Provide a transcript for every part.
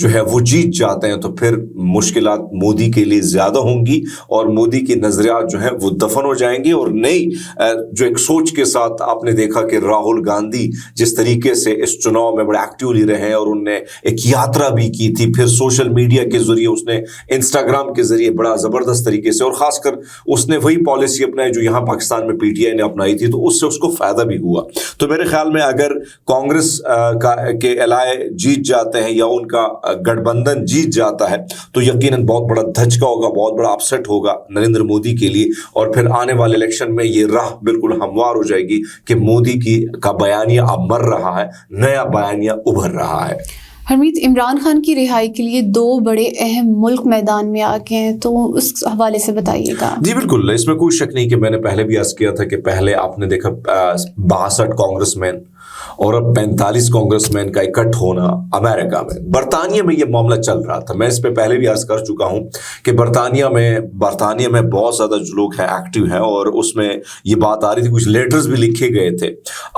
جو ہے وہ جیت جاتے ہیں تو پھر مشکلات مودی کے لیے زیادہ ہوں گی اور مودی کی نظریات جو ہیں وہ دفن ہو جائیں گی. اور نئی جو ایک سوچ کے ساتھ آپ نے دیکھا کہ راہل گاندھی جس طریقے سے اس چناؤ میں بڑے ایکٹیولی رہے اور انہوں نے ایک یاترا بھی کی تھی, پھر سوشل میڈیا کے ذریعے اس نے انسٹاگرام کے ذریعے بڑا زبردست طریقے سے, اور خاص کر اس نے وہی پالیسی اپنائی جو یہاں پاکستان میں پی ٹی آئی نے اپنائی تھی, تو اس سے اس کو فائدہ بھی ہوا. تو میرے خیال میں اگر کانگریس کے الائے جیت جاتے ہیں یا ان کا گٹھ بندھن جیت جاتا ہے تو یقیناً بہت بڑا دھچکا ہوگا, بہت بڑا اپسٹ ہوگا نریندر مودی کے لیے, اور پھر آنے والے الیکشن میں یہ راہ بالکل ہموار ہو جائے گی کہ مودی کا بیانیہ اب مر رہا ہے, نیا بیانیہ ابھر رہا ہے. حرمیت, عمران خان کی رہائی کے لیے 2 بڑے اہم ملک میدان میں آ گئے ہیں, تو اس حوالے سے بتائیے گا. جی بالکل, اس میں کوئی شک نہیں کہ میں نے پہلے بھی عرض کیا تھا کہ پہلے آپ نے دیکھا 62 کانگریس مین اور اب 45 کانگریس مین کا اکٹھ ہونا امریکہ میں. برطانیہ میں یہ معاملہ چل رہا تھا, میں اس پہ پہلے بھی عرض کر چکا ہوں کہ برطانیہ میں بہت زیادہ جو لوگ ہیں ایکٹیو ہیں, اور اس میں یہ بات آ رہی تھی, کچھ لیٹرز بھی لکھے گئے تھے.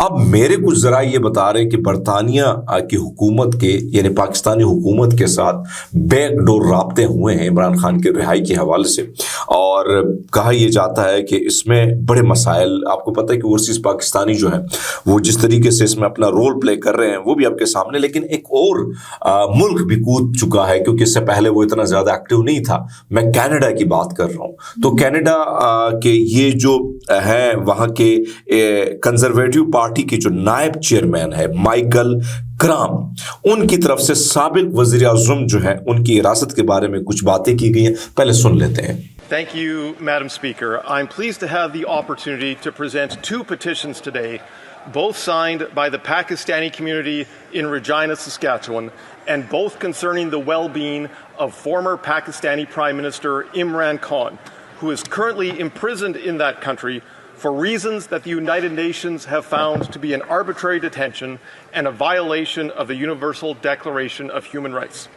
اب میرے کچھ ذرائع یہ بتا رہے ہیں کہ برطانیہ کی حکومت کے یعنی پاکستانی حکومت کے ساتھ بیک ڈور رابطے ہوئے ہیں عمران خان کے رہائی کے حوالے سے, اور کہا یہ جاتا ہے کہ اس میں بڑے مسائل, آپ کو پتہ ہے کہ اوورسیز پاکستانی جو ہیں وہ جس طریقے سے اس میں اپنا رول پلے کر رہے ہیں وہ بھی آپ کے سامنے, لیکن ایک اور ملک بھی کود چکا ہے کیونکہ اس سے پہلے وہ اتنا زیادہ ایکٹیو نہیں تھا. میں کینیڈا کی بات کر رہا ہوں. تو کینیڈا کے یہ جو ہیں وہاں کے کنزرویٹو پارٹی کے جو نائب چیئرمین ہے مائیکل کرام, ان کی طرف سے سابق وزیر اعظم جو ہیں ان کی حراست کے بارے میں کچھ باتیں کی گئی ہیں, پہلے سن لیتے ہیں. Thank you, Madam Speaker. I'm pleased to have the opportunity to present 2 petitions today, both signed by the Pakistani community in Regina, Saskatchewan, and both concerning the well-being of former Pakistani Prime Minister Imran Khan, who is currently imprisoned in that country for reasons that the United Nations have found to be an arbitrary detention and a violation of the Universal Declaration of Human Rights.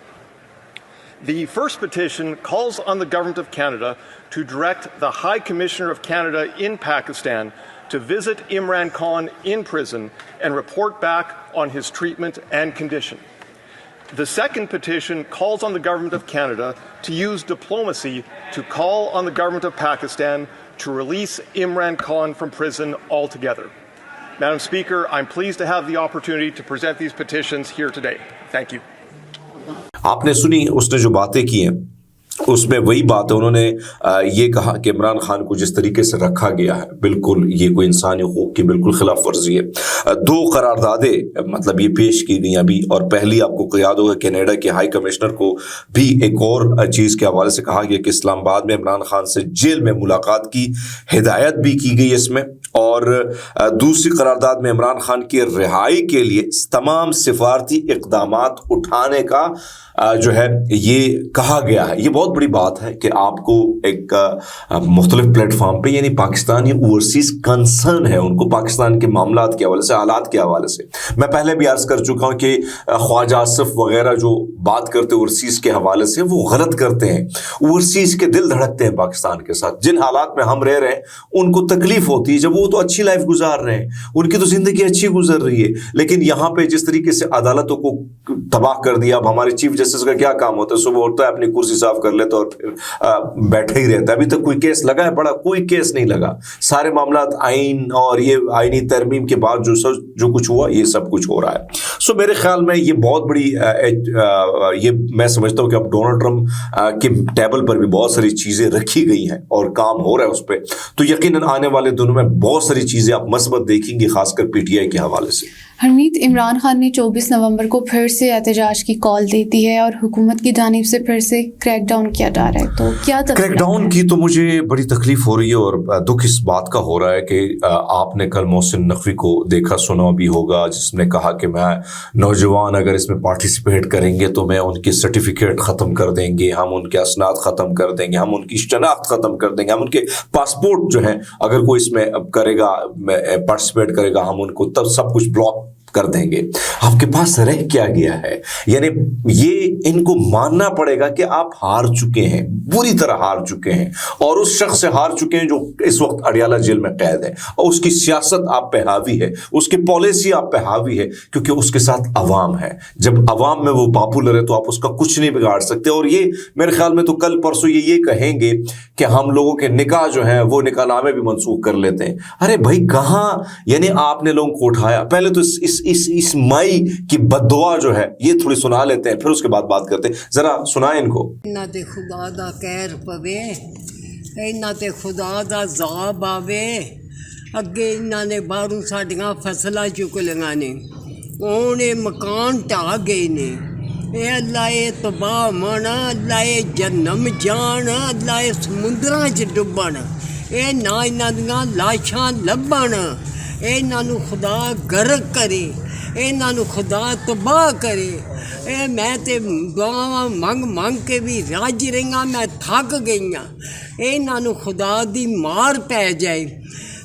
The first petition calls on the Government of Canada to direct the High Commissioner of Canada in Pakistan to visit Imran Khan in prison and report back on his treatment and condition. The second petition calls on the Government of Canada to use diplomacy to call on the Government of Pakistan to release Imran Khan from prison altogether. Madam Speaker, I'm pleased to have the opportunity to present these petitions here today. Thank you. آپ نے سنی اس نے جو باتیں کی ہیں, اس میں وہی بات ہے. انہوں نے یہ کہا کہ عمران خان کو جس طریقے سے رکھا گیا ہے بالکل یہ کوئی انسانی حقوق کی بالکل خلاف ورزی ہے. 2 قراردادیں مطلب یہ پیش کی گئی ابھی, اور پہلی آپ کو یاد ہوگا کینیڈا کے ہائی کمشنر کو بھی ایک اور چیز کے حوالے سے کہا گیا کہ اسلام آباد میں عمران خان سے جیل میں ملاقات کی ہدایت بھی کی گئی اس میں, اور دوسری قرارداد میں عمران خان کی رہائی کے لیے تمام سفارتی اقدامات اٹھانے کا جو ہے یہ کہا گیا ہے. یہ بہت بڑی بات ہے کہ آپ کو ایک مختلف پلیٹ فارم پہ یعنی پاکستانی اوورسیز کنسرن ہے ان کو پاکستان کے معاملات کے حوالے سے, حالات کے حوالے سے. میں پہلے بھی عرض کر چکا ہوں کہ خواجہ آصف وغیرہ جو بات کرتے اوورسیز کے حوالے سے وہ غلط کرتے ہیں. اوورسیز کے دل دھڑکتے ہیں پاکستان کے ساتھ. جن حالات میں ہم رہ رہے ہیں ان کو تکلیف ہوتی ہے, جب وہ تو اچھی لائف گزار رہے ہیں, ان کی تو زندگی اچھی گزر رہی ہے, لیکن یہاں پہ جس طریقے سے عدالتوں کو تباہ کر دیا. اب ہمارے چیف جسٹس کا کیا کام ہوتا ہے, صبح اٹھتا ہے اپنی کرسی صاف کر لیتا اور پھر بیٹھا ہی رہتا ہے. ابھی تک کوئی کیس لگا ہے بڑا؟ کوئی کیس نہیں لگا. سارے معاملات آئین اور یہ آئینی ترمیم کے بعد جو کچھ ہوا یہ سب کچھ ہو رہا ہے. سو میرے خیال میں یہ بہت بڑی یہ میں سمجھتا ہوں کہ اب ڈونلڈ ٹرمپ کے ٹیبل پر بھی بہت ساری چیزیں رکھی گئی ہیں اور کام ہو رہا ہے اس پہ, تو یقیناً آنے والے دنوں میں بہت ساری چیزیں آپ مثبت دیکھیں گے, خاص کر پی ٹی آئی کے حوالے سے. حرمیت, عمران خان نے 24 نومبر کو پھر سے احتجاج کی کال دے دی ہے اور حکومت کی جانب سے پھر سے کریک ڈاؤن کیا جا رہا ہے, تو کیا کریک ڈاؤن کی تو مجھے بڑی تکلیف ہو رہی ہے, اور دکھ اس بات کا ہو رہا ہے کہ آپ نے کل محسن نقوی کو دیکھا سنا بھی ہوگا جس نے کہا کہ میں نوجوان اگر اس میں پارٹیسپیٹ کریں گے تو میں ان کی سرٹیفکیٹ ختم کر دیں گے, ہم ان کے اسناد ختم کر دیں گے, ہم ان کی شناخت ختم کر دیں گے, ہم ان کے پاسپورٹ جو ہیں اگر کوئی اس میں کرے گا پارٹیسپیٹ کرے گا ہم ان کو تب سب کچھ بلاک کر دیں گے. آپ کے پاس رہ کیا گیا ہے؟ یعنی یہ ان کو ماننا پڑے گا کہ آپ ہار چکے ہیں, بری طرح ہار چکے ہیں, اور اس شخص سے ہار چکے ہیں جو اس وقت اڈیالہ جیل میں قید ہے, اور اس کی سیاست آپ پہ حاوی ہے, اس کی پالیسی آپ پہ حاوی ہے, کیونکہ اس کے ساتھ عوام ہے. جب عوام میں وہ پاپولر ہے تو آپ اس کا کچھ نہیں بگاڑ سکتے. اور یہ میرے خیال میں تو کل پرسوں یہ کہیں گے کہ ہم لوگوں کے نکاح جو ہیں وہ نکاح نامے بھی منسوخ کر لیتے ہیں. ارے بھائی کہاں, یعنی آپ نے لوگوں کو اٹھایا. پہلے تو اس مائی کی بددعا جو ہے یہ تھوڑی سنا لیتے ہیں, پھر اس کے بعد بات کرتے ہیں. ذرا سنائیں ان کو. ਇਹਨਾਂ ਤੇ ਖੁਦਾ ਦਾ ਕਹਿਰ ਪਵੇ, ਇਹਨਾਂ ਤੇ ਖੁਦਾ ਦਾ ਜ਼ਾਬ ਆਵੇ. ਅੱਗੇ ਇਹਨਾਂ ਨੇ ਬਾਹਰੋਂ ਸਾਡੀਆਂ ਫਸਲਾਂ ਚੁੱਕ ਲਈਆਂ ਨੇ, ਹੁਣ ਇਹ ਮਕਾਨ ਢਾਹ ਗਏ ਨੇ. ਇਹ ਅੱਲਾ ਇਹ ਤਬਾਹ ਮਣ, ਅੱਲਾ ਇਹ ਜਨਮ ਜਾਣ, ਅੱਲਾ ਇਹ ਸਮੁੰਦਰਾਂ 'ਚ ਡੁੱਬਣ, ਇਹ ਨਾ ਇਹਨਾਂ ਦੀਆਂ ਲਾਸ਼ਾਂ ਲੱਭਣ. ਇਹਨਾਂ ਨੂੰ ਖੁਦਾ ਗਰਕ ਕਰੇ, ਇਹਨਾਂ ਨੂੰ ਖੁਦਾ ਤਬਾਹ ਕਰੇ. ਇਹ ਮੈਂ ਤੇ ਦੁਆਵਾਂ ਮੰਗ ਕੇ ਵੀ ਰੱਜ ਰਹੀਆਂ, ਮੈਂ ਥੱਕ ਗਈਆਂ. ਇਹਨਾਂ ਨੂੰ ਖੁਦਾ ਦੀ ਮਾਰ ਪੈ ਜਾਏ.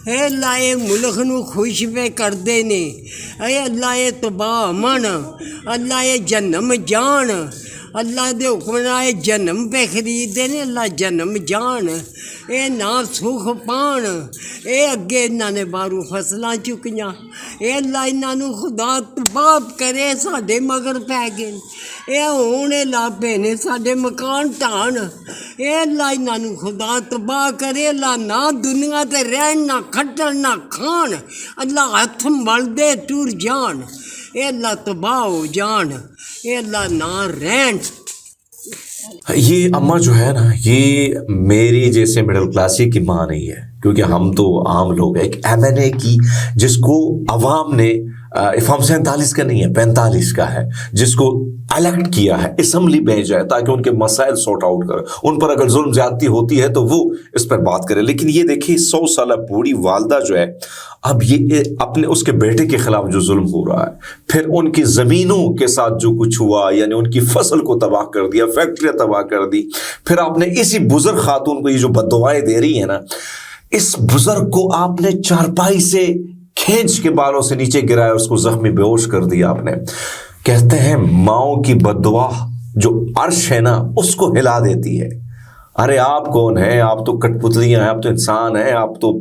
اے اللہ اے ملک نو خوش پہ کردے نے. اے اللہ اے تباہ من, اللہ اے جنم جان, اللہ دے حکم نال اے جنم پہ خریدے نے. اللہ جنم جان, اے نا سکھ پان. اے اگے انہاں نے باہروں فصلاں چکیاں. اے اللہ انہاں نو خدا تباہ کرے, ساڈے مگر پی گئے. اے ہن اے لابے نے ساڈے مکان ٹھان. اے اللہ انہاں نو خدا تباہ کرے. اللہ نہ دنیا تے رہن, نہ کھٹن, نہ کھان. اللہ ہاتھ مل دے ٹر جان. اے اللہ تباہ ہو جان. اے اللہ نہ رہن. یہ اماں جو ہے نا, یہ میری جیسے مڈل کلاسی کی ماں نہیں ہے, کیونکہ ہم تو عام لوگ ہیں. ایک MNA کی جس کو عوام نے فارم 47 کا نہیں ہے 45 کا ہے, جس کو الیکٹ کیا ہے, اسمبلی بھیجا ہے تاکہ ان کے مسائل سارٹ آؤٹ کرے. ان پر اگر ظلم زیادتی ہوتی ہے تو وہ اس پر بات کرے. لیکن یہ دیکھیے 100 سالہ بوڑھی والدہ جو ہے, اب یہ اپنے اس کے بیٹے کے خلاف جو ظلم ہو رہا ہے, پھر ان کی زمینوں کے ساتھ جو کچھ ہوا, یعنی ان کی فصل کو تباہ کر دیا, فیکٹریاں تباہ کر دی. پھر آپ نے اسی بزرگ خاتون کو یہ جو بددعائیں دے رہی ہیں نا, اس بزرگ کو آپ نے چارپائی سے کھینچ کے بالوں سے نیچے گرایا, اس کو زخمی بے ہوش کر دیا آپ نے. کہتے ہیں ماؤں کی بددعا جو عرش ہے نا اس کو ہلا دیتی ہے. ارے آپ کون ہیں؟ آپ تو کٹ پتلیاں ہیں, آپ تو انسان ہیں. آپ تو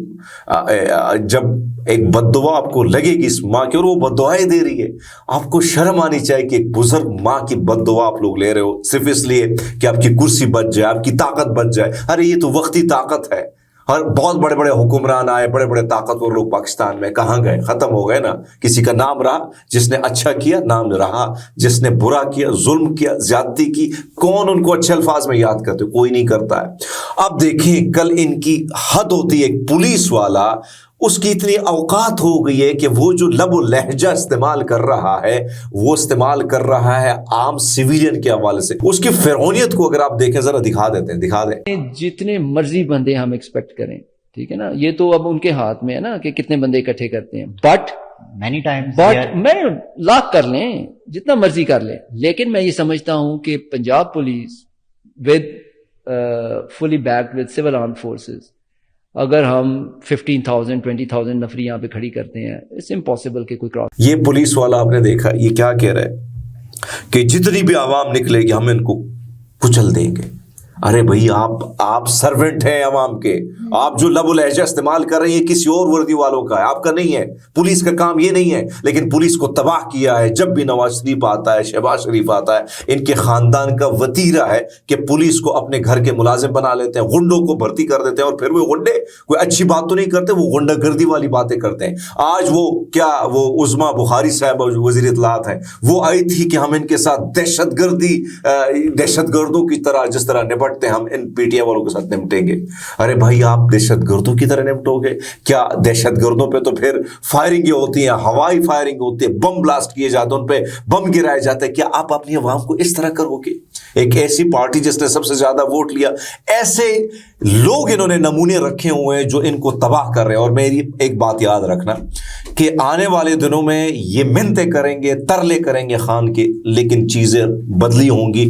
جب ایک بددعا آپ کو لگے گی اس ماں کی, اور وہ بددعائیں دے رہی ہے, آپ کو شرم آنی چاہیے کہ ایک بزرگ ماں کی بددعا آپ لوگ لے رہے ہو صرف اس لیے کہ آپ کی کرسی بچ جائے, آپ کی طاقت بچ جائے. ارے یہ تو وقتی طاقت ہے. اور بہت بڑے بڑے حکمران آئے, بڑے بڑے طاقتور لوگ پاکستان میں, کہاں گئے؟ ختم ہو گئے نا. کسی کا نام رہا؟ جس نے اچھا کیا نام رہا, جس نے برا کیا, ظلم کیا, زیادتی کی, کون ان کو اچھے الفاظ میں یاد کرتے؟ کوئی نہیں کرتا ہے. اب دیکھیں کل ان کی حد ہوتی ہے. ایک پولیس والا, اس کی اتنی اوقات ہو گئی ہے کہ وہ جو لب و لہجہ استعمال کر رہا ہے وہ استعمال کر رہا ہے عام سویلین کے حوالے سے. اس کی فرعونیت کو اگر آپ دیکھیں, ذرا دکھا دیتے ہیں, دکھا دیں. جتنے مرضی بندے ہم ایکسپیکٹ کریں, ٹھیک ہے نا, یہ تو اب ان کے ہاتھ میں ہے نا کہ کتنے بندے اکٹھے کرتے ہیں. بٹ میں لاکھ کر لیں, جتنا مرضی کر لیں, لیکن میں یہ سمجھتا ہوں کہ Punjab police with fully backed with civil armed forces, اگر ہم 15,000 20,000 نفری یہاں پہ کھڑی کرتے ہیں, اٹس امپاسبل کہ کوئی کراس. یہ پولیس والا آپ نے دیکھا یہ کیا کہہ رہا ہے کہ جتنی بھی عوام نکلے گی ہم ان کو کچل دیں گے. ارے بھائی آپ سرونٹ ہیں عوام کے, آپ جو لب و لہجہ استعمال کر رہے ہیں کسی اور وردی والوں کا ہے, آپ کا نہیں ہے. پولیس کا کام یہ نہیں ہے, لیکن پولیس کو تباہ کیا ہے. جب بھی نواز شریف آتا ہے, شہباز شریف آتا ہے, ان کے خاندان کا وتیرہ ہے کہ پولیس کو اپنے گھر کے ملازم بنا لیتے ہیں, غنڈوں کو بھرتی کر دیتے ہیں, اور پھر وہ غنڈے کوئی اچھی بات تو نہیں کرتے, وہ غنڈہ گردی والی باتیں کرتے ہیں. آج وہ کیا, وہ عظما بخاری صاحبہ جو وزیر اطلاعات ہیں, وہ آئی تھی کہ ہم ان کے ساتھ دہشت گردوں کی طرح جس طرح ہم ان پی ٹی آئی والوں کے ساتھ نمٹیں گے. ارے بھائی آپ دہشت گردوں کی طرح نمٹو گے کیا؟ دہشت گردوں پہ تو پھر فائرنگیں ہوتی ہیں, ہوائی فائرنگ ہوتی ہے, بم بلاسٹ کیے جاتے ہیں, ان پہ بم گرائے جاتے ہیں. کیا آپ اپنی عوام کو اس طرح کرو گے؟ ایک ایسی پارٹی جس نے سب سے زیادہ ووٹ لیا, ایسے لوگ انہوں نے نمونے رکھے ہوئے ہیں جو ان کو تباہ کر رہے ہیں. اور میری ایک بات یاد رکھنا کہ آنے والے دنوں میں یہ منتیں کریں گے, ترلے کریں گے خان کے, لیکن چیزیں بدلی ہوں گی,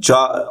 4